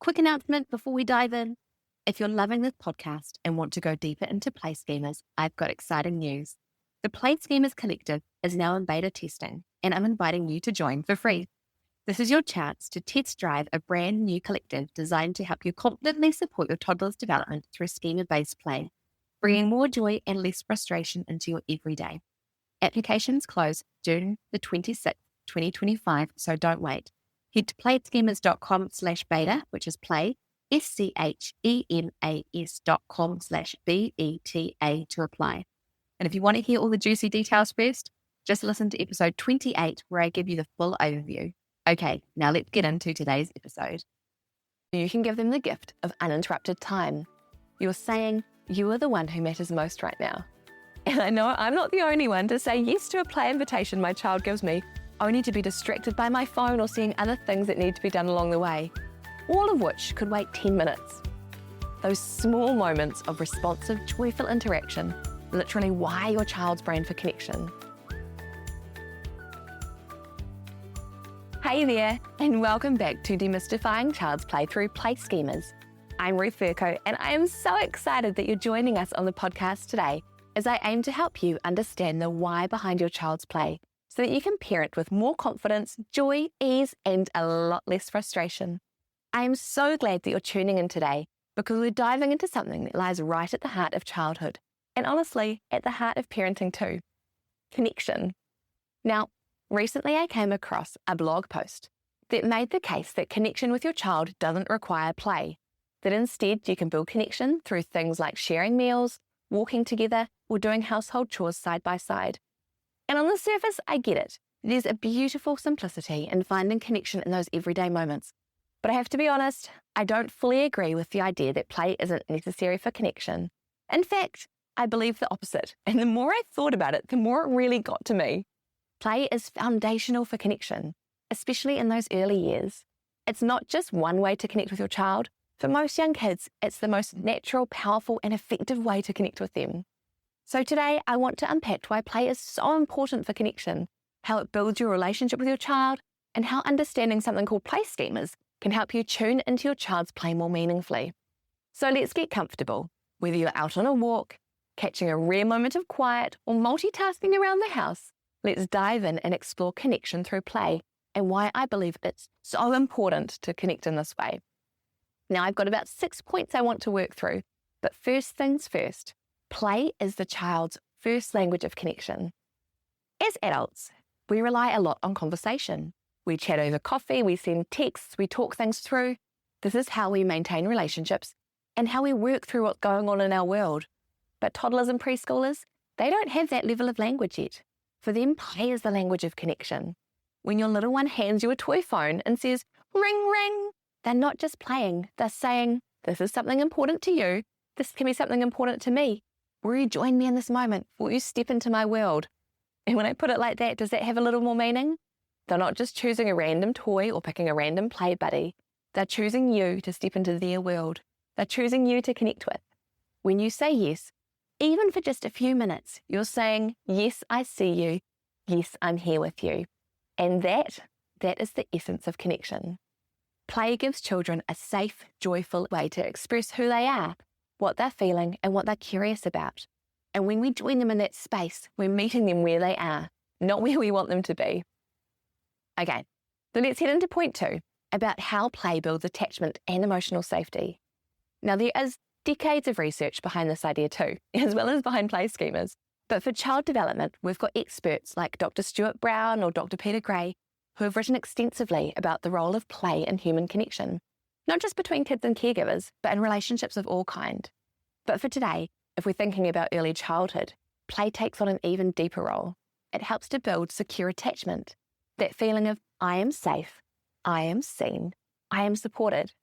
quick announcement before we dive in. If you're loving this podcast and want to go deeper into play schemas, I've got exciting news. The Play Schemas Collective is now in beta testing, and I'm inviting you to join for free. This is your chance to test drive a brand new collective designed to help you confidently support your toddler's development through schema-based play, bringing more joy and less frustration into your everyday. Applications close June the 26th, 2025, so don't wait. Head to playschemas.com/beta, which is play, schemas.com/BETA to apply. And if you want to hear all the juicy details first, just listen to episode 28 where I give you the full overview. Okay, now let's get into today's episode. You can give them the gift of uninterrupted time. You're saying you are the one who matters most right now. And I know I'm not the only one to say yes to a play invitation my child gives me, only to be distracted by my phone or seeing other things that need to be done along the way, all of which could wait 10 minutes. Those small moments of responsive, joyful interaction literally wire your child's brain for connection. Hey there, and welcome back to Demystifying Child's Play through Play Schemas. I'm Ruth Furco, and I am so excited that you're joining us on the podcast today as I aim to help you understand the why behind your child's play so that you can parent with more confidence, joy, ease, and a lot less frustration. I am so glad that you're tuning in today because we're diving into something that lies right at the heart of childhood, and honestly, at the heart of parenting too: connection. Now, recently I came across a blog post that made the case that connection with your child doesn't require play, that instead you can build connection through things like sharing meals, walking together, or doing household chores side by side. And on the surface, I get it. There's a beautiful simplicity in finding connection in those everyday moments. But I have to be honest, I don't fully agree with the idea that play isn't necessary for connection. In fact, I believe the opposite. And the more I thought about it, the more it really got to me. Play is foundational for connection, especially in those early years. It's not just one way to connect with your child. For most young kids, it's the most natural, powerful, and effective way to connect with them. So today, I want to unpack why play is so important for connection, how it builds your relationship with your child, and how understanding something called play schemas can help you tune into your child's play more meaningfully. So let's get comfortable. Whether you're out on a walk, catching a rare moment of quiet, or multitasking around the house, let's dive in and explore connection through play and why I believe it's so important to connect in this way. Now, I've got about 6 points I want to work through, but first things first, play is the child's first language of connection. As adults, we rely a lot on conversation. We chat over coffee, we send texts, we talk things through. This is how we maintain relationships and how we work through what's going on in our world. But toddlers and preschoolers, they don't have that level of language yet. For them, play is the language of connection. When your little one hands you a toy phone and says, "Ring, ring," they're not just playing, they're saying, "This is something important to you. This can be something important to me. Will you join me in this moment? Will you step into my world?" And when I put it like that, does that have a little more meaning? They're not just choosing a random toy or picking a random play buddy. They're choosing you to step into their world. They're choosing you to connect with. When you say yes, even for just a few minutes, you're saying, "Yes, I see you. Yes, I'm here with you." And that is the essence of connection. Play gives children a safe, joyful way to express who they are, what they're feeling, and what they're curious about. And when we join them in that space, we're meeting them where they are, not where we want them to be. Okay, so let's head into point 2, about how play builds attachment and emotional safety. Now, there is decades of research behind this idea too, as well as behind play schemas. But for child development, we've got experts like Dr. Stuart Brown or Dr. Peter Gray, who have written extensively about the role of play in human connection, not just between kids and caregivers, but in relationships of all kind. But for today, if we're thinking about early childhood, play takes on an even deeper role. It helps to build secure attachment, that feeling of, I am safe, I am seen, I am supported.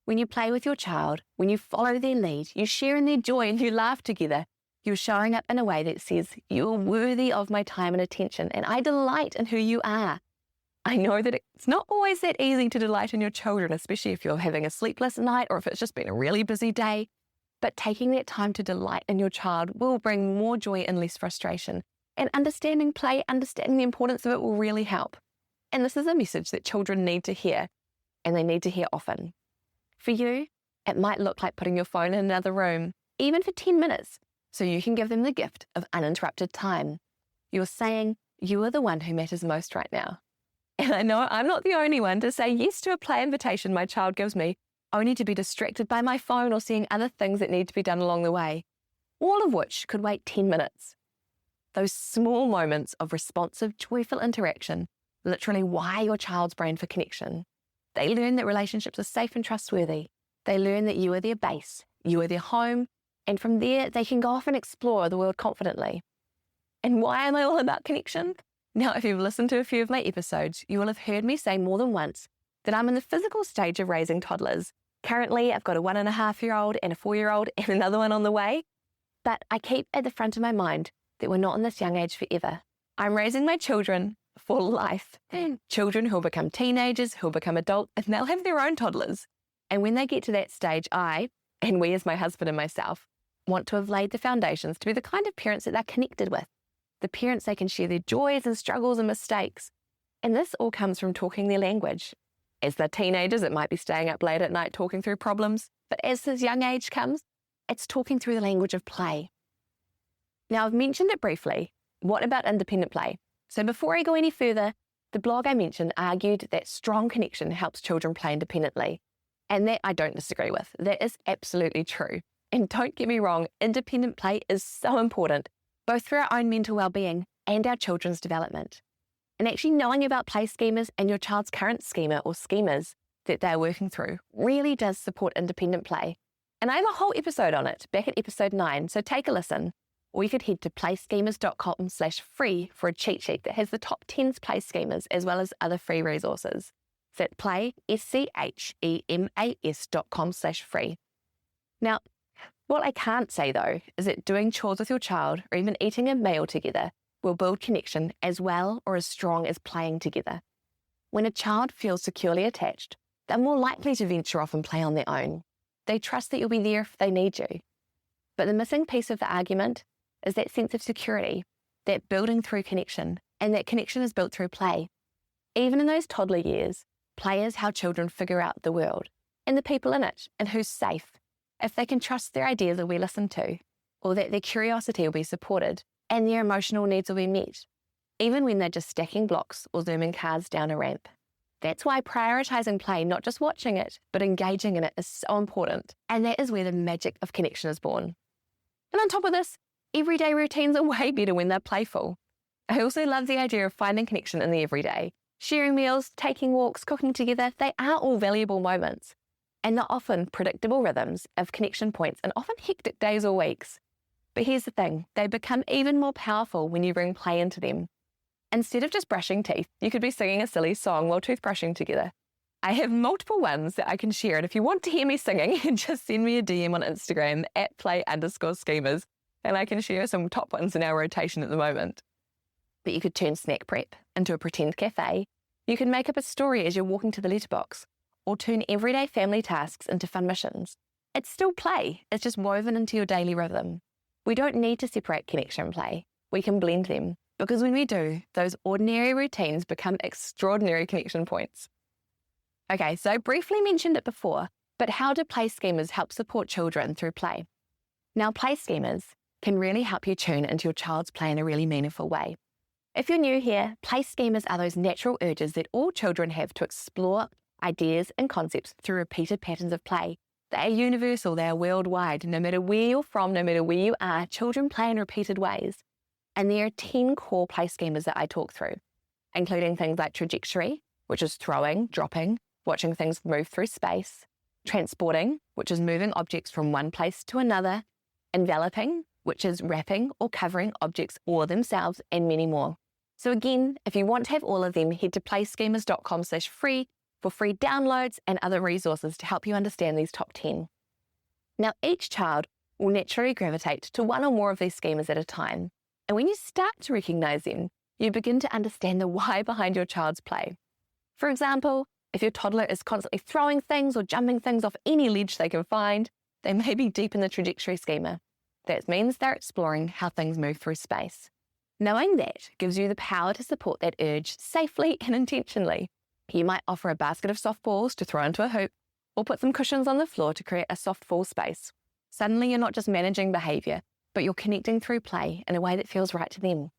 When you play with your child, when you follow their lead, you share in their joy and you laugh together, you're showing up in a way that says, "You're worthy of my time and attention, and I delight in who you are." I know that it's not always that easy to delight in your children, especially if you're having a sleepless night or if it's just been a really busy day. But taking that time to delight in your child will bring more joy and less frustration. And understanding play, understanding the importance of it will really help. And this is a message that children need to hear, and they need to hear often. For you, it might look like putting your phone in another room, even for 10 minutes, so you can give them the gift of uninterrupted time. You're saying you are the one who matters most right now. And I know I'm not the only one to say yes to a play invitation my child gives me, only to be distracted by my phone or seeing other things that need to be done along the way, all of which could wait 10 minutes. Those small moments of responsive, joyful interaction literally wire your child's brain for connection. They learn that relationships are safe and trustworthy. They learn that you are their base, you are their home, and from there they can go off and explore the world confidently. And why am I all about connection? Now, if you've listened to a few of my episodes, you will have heard me say more than once that I'm in the physical stage of raising toddlers. Currently, I've got a 1.5-year-old and a 4-year-old and another one on the way. But I keep at the front of my mind that we're not in this young age forever. I'm raising my children for life. Children who'll become teenagers, who'll become adults, and they'll have their own toddlers. And when they get to that stage, I, and we as my husband and myself, want to have laid the foundations to be the kind of parents that they're connected with, the parents they can share their joys and struggles and mistakes. And this all comes from talking their language. As they're teenagers, it might be staying up late at night talking through problems, but as this young age comes, it's talking through the language of play. Now, I've mentioned it briefly. What about independent play? So before I go any further, the blog I mentioned argued that strong connection helps children play independently. And that I don't disagree with. That is absolutely true. And don't get me wrong, independent play is so important, both for our own mental well-being and our children's development. And actually knowing about play schemas and your child's current schema or schemas that they're working through really does support independent play. And I have a whole episode on it back at episode 9, so take a listen. Or you could head to playschemas.com/free for a cheat sheet that has the top 10 play schemas as well as other free resources. So at playschemas.com/free. Now, what I can't say though is that doing chores with your child or even eating a meal together will build connection as well or as strong as playing together. When a child feels securely attached, they're more likely to venture off and play on their own. They trust that you'll be there if they need you. But the missing piece of the argument is that sense of security, that building through connection, and that connection is built through play. Even in those toddler years, play is how children figure out the world and the people in it and who's safe. If they can trust their ideas will be listened to, or that their curiosity will be supported and their emotional needs will be met, even when they're just stacking blocks or zooming cars down a ramp. That's why prioritizing play, not just watching it, but engaging in it is so important. And that is where the magic of connection is born. And on top of this, everyday routines are way better when they're playful. I also love the idea of finding connection in the everyday. Sharing meals, taking walks, cooking together, they are all valuable moments. And they're often predictable rhythms of connection points and often hectic days or weeks. But here's the thing, they become even more powerful when you bring play into them. Instead of just brushing teeth, you could be singing a silly song while toothbrushing together. I have multiple ones that I can share, and if you want to hear me singing, just send me a DM on Instagram at play_schemas, and I can share some top ones in our rotation at the moment. But you could turn snack prep into a pretend cafe. You can make up a story as you're walking to the letterbox, or turn everyday family tasks into fun missions. It's still play, it's just woven into your daily rhythm. We don't need to separate connection and play. We can blend them. Because when we do, those ordinary routines become extraordinary connection points. Okay, so I briefly mentioned it before, but how do play schemas help support children through play? Now, play schemas can really help you tune into your child's play in a really meaningful way. If you're new here, play schemas are those natural urges that all children have to explore ideas and concepts through repeated patterns of play. They are universal, they are worldwide. No matter where you're from, no matter where you are, children play in repeated ways. And there are 10 core play schemas that I talk through, including things like trajectory, which is throwing, dropping, watching things move through space, transporting, which is moving objects from one place to another, enveloping, which is wrapping or covering objects or themselves, and many more. So again, if you want to have all of them, head to playschemas.com/free for free downloads and other resources to help you understand these top 10. Now, each child will naturally gravitate to one or more of these schemas at a time. And when you start to recognize them, you begin to understand the why behind your child's play. For example, if your toddler is constantly throwing things or jumping things off any ledge they can find, they may be deep in the trajectory schema. That means they're exploring how things move through space. Knowing that gives you the power to support that urge safely and intentionally. You might offer a basket of softballs to throw into a hoop, or put some cushions on the floor to create a soft fall space. Suddenly you're not just managing behaviour, but you're connecting through play in a way that feels right to them.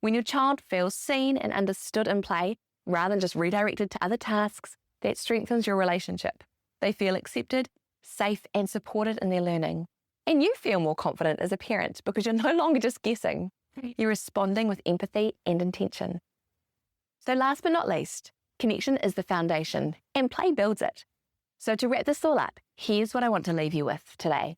When your child feels seen and understood in play, rather than just redirected to other tasks, that strengthens your relationship. They feel accepted, safe and supported in their learning. And you feel more confident as a parent because you're no longer just guessing. You're responding with empathy and intention. So last but not least, connection is the foundation and play builds it. So to wrap this all up, here's what I want to leave you with today.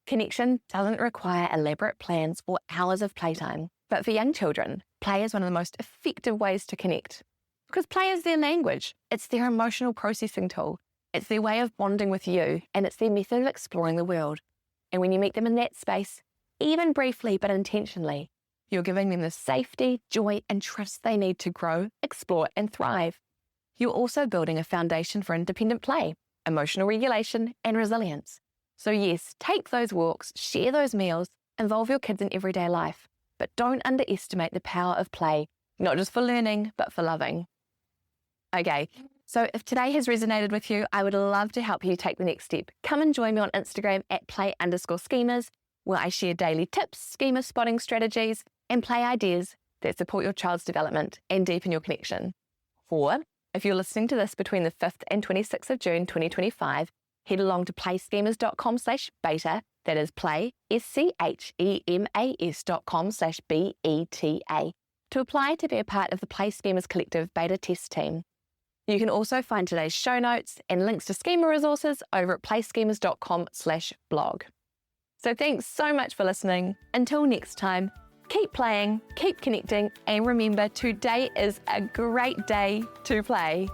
Connection doesn't require elaborate plans or hours of playtime, but for young children, play is one of the most effective ways to connect. Because play is their language, it's their emotional processing tool, it's their way of bonding with you, and it's their method of exploring the world. And when you meet them in that space, even briefly but intentionally, you're giving them the safety, joy, and trust they need to grow, explore, and thrive. You're also building a foundation for independent play, emotional regulation, and resilience. So yes, take those walks, share those meals, involve your kids in everyday life, but don't underestimate the power of play, not just for learning, but for loving. Okay, so if today has resonated with you, I would love to help you take the next step. Come and join me on Instagram at play_schemas, where I share daily tips, schema spotting strategies, and play ideas that support your child's development and deepen your connection. Or, if you're listening to this between the 5th and 26th of June 2025, head along to playschemas.com/beta, that is play, schemas.com/BETA, to apply to be a part of the Play Schemas Collective beta test team. You can also find today's show notes and links to schema resources over at playschemas.com/blog. So thanks so much for listening. Until next time, keep playing, keep connecting, and remember, today is a great day to play.